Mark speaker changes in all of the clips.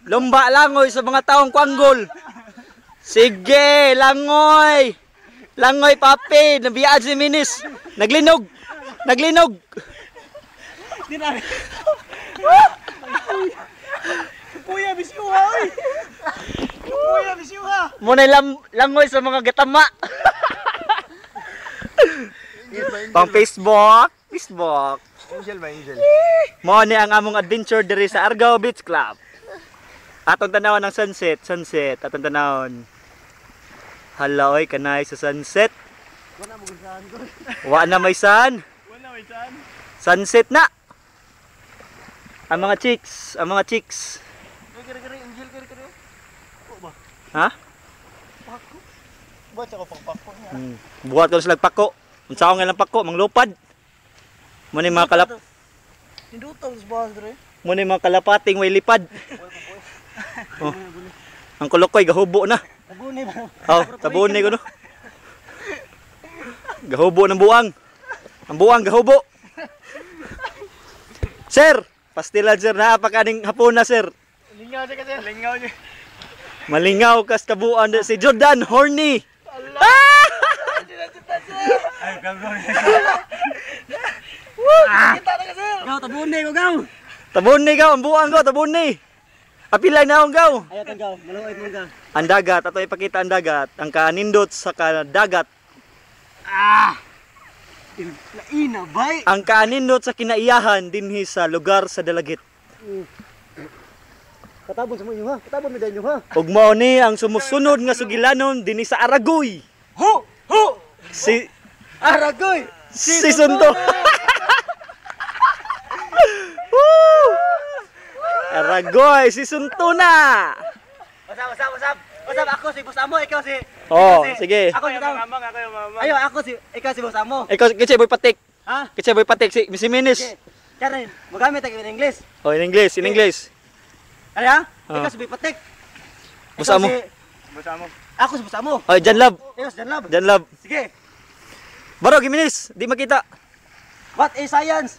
Speaker 1: Lumba langoy sa mga taong kwanggol. Sige, langoy. Langoy papi, nabiyaan si Minis. Naglinog. Naglinog.
Speaker 2: Kuya bisyuha oy. Kuya bisyuha.
Speaker 1: Muna langoy sa mga gatama. Pang Facebook. Facebook.
Speaker 2: Angel ba, Angel?
Speaker 1: Mo ni ang among adventure diri sa Argao Beach Club. Atong tanawon ang sunset, sunset. Atong tanawon. Hala oy, kanay sa sunset.
Speaker 2: Wala mo gusahan ko.
Speaker 1: Wa na may sun.
Speaker 2: Wala may saan.
Speaker 1: Sunset na. Ang mga chicks, ang mga chicks.
Speaker 2: Kiri Angel kiri. Oh ba?
Speaker 1: Ha?
Speaker 2: Pako. Ba't ako pagpako niya?
Speaker 1: Buhat ko sila pako. Unsa nga lang pako, manglupad. Mo ni mga kalap,
Speaker 2: Tindutang sa bahas dre.
Speaker 1: mo ni mga kalapating way lipad. Oh. Ang kulukoy gahubo na.
Speaker 2: Abuni ba?
Speaker 1: Oh, tabuni ko no. Gahubo ng buang. Ang buang gahubo. Sir, pastilan sir na apakaning hapon na sir.
Speaker 2: Lingaw siya kasi. Lingaw niya.
Speaker 1: Malingaw kas kabuan si Jordan horny.
Speaker 2: Ay, gagawin. Kita na kasi. Gaw, tabuni ko gaw.
Speaker 1: Tabuni gaw, ang buang ko, tabuni. Apilay na akong gaw.
Speaker 2: Ayaw tang gaw, maluoy mo gaw.
Speaker 1: Ang dagat, ato ipakita ang dagat. Ang kanindot sa dagat.
Speaker 2: Laina bay.
Speaker 1: Ang kanindot sa kinaiyahan dinhi sa lugar sa dalagit.
Speaker 2: Katabon sa mo inyo ha. Katabon mo dinyo ha.
Speaker 1: Ug mao ni ang sumusunod nga sugilanon dinhi sa Aragoy.
Speaker 2: Ho! Ho!
Speaker 1: Si
Speaker 2: Aragoy!
Speaker 1: Season 2. Aragoy, season 2 na.
Speaker 2: Wasap, ako si Boss Amo, ikaw si...
Speaker 1: Oh, sige.
Speaker 2: Ako si Mamang, ako yung Mamang. Ayo, ikaw si Boss Amo.
Speaker 1: Ikaw, kitsa boy patik.
Speaker 2: Ha?
Speaker 1: Kitsa boy patik si Minis.
Speaker 2: Okay. Karen, magamit ang in English.
Speaker 1: Oh, in English, in English.
Speaker 2: Ano ha?
Speaker 1: Ah.
Speaker 2: Ikaw si Bipatek.
Speaker 1: Boss Amo.
Speaker 2: Boss Amo. Ako si Boss Amo.
Speaker 1: Oh, Jan Love.
Speaker 2: Ikaw si Jan Lab.
Speaker 1: Jan Love.
Speaker 2: Sige.
Speaker 1: Baro, Minis, di makita.
Speaker 2: What is science?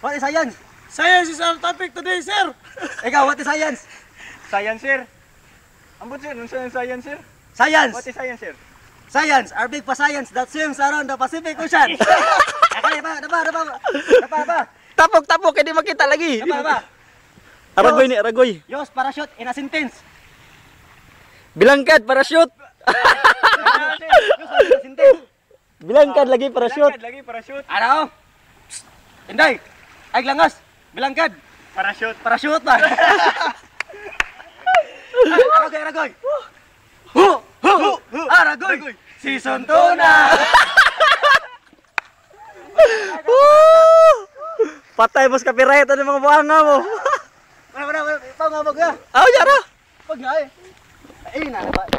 Speaker 2: What is science? Science is our topic today, sir. Ikaw, what is science?
Speaker 3: Science, sir. Ambot, sir. Nung science, sir.
Speaker 2: Science.
Speaker 3: What is science, sir?
Speaker 2: Science, our big science that swims around the Pacific Ocean. Okay, ba?
Speaker 1: Tapok, kaya di makita lagi.
Speaker 2: Ba?
Speaker 1: Aragoy ni, Aragoy.
Speaker 2: Use parachute in a sentence.
Speaker 1: Bilangkad, parachute.
Speaker 2: Use in a sentence.
Speaker 1: Bilangkad lagi, parachute.
Speaker 3: Lagi, parachute.
Speaker 2: Ano? Inday, ay langas. Bilangkad.
Speaker 3: Parachute.
Speaker 2: Parachute ba? Aragoy. Aragoy. Season 2 na.
Speaker 1: Patay mas copyright ng mga buhanga mo.
Speaker 2: Wala. Ipang nga mag.
Speaker 1: Aw, yara.
Speaker 2: Pag nga eh. Ay, na ba?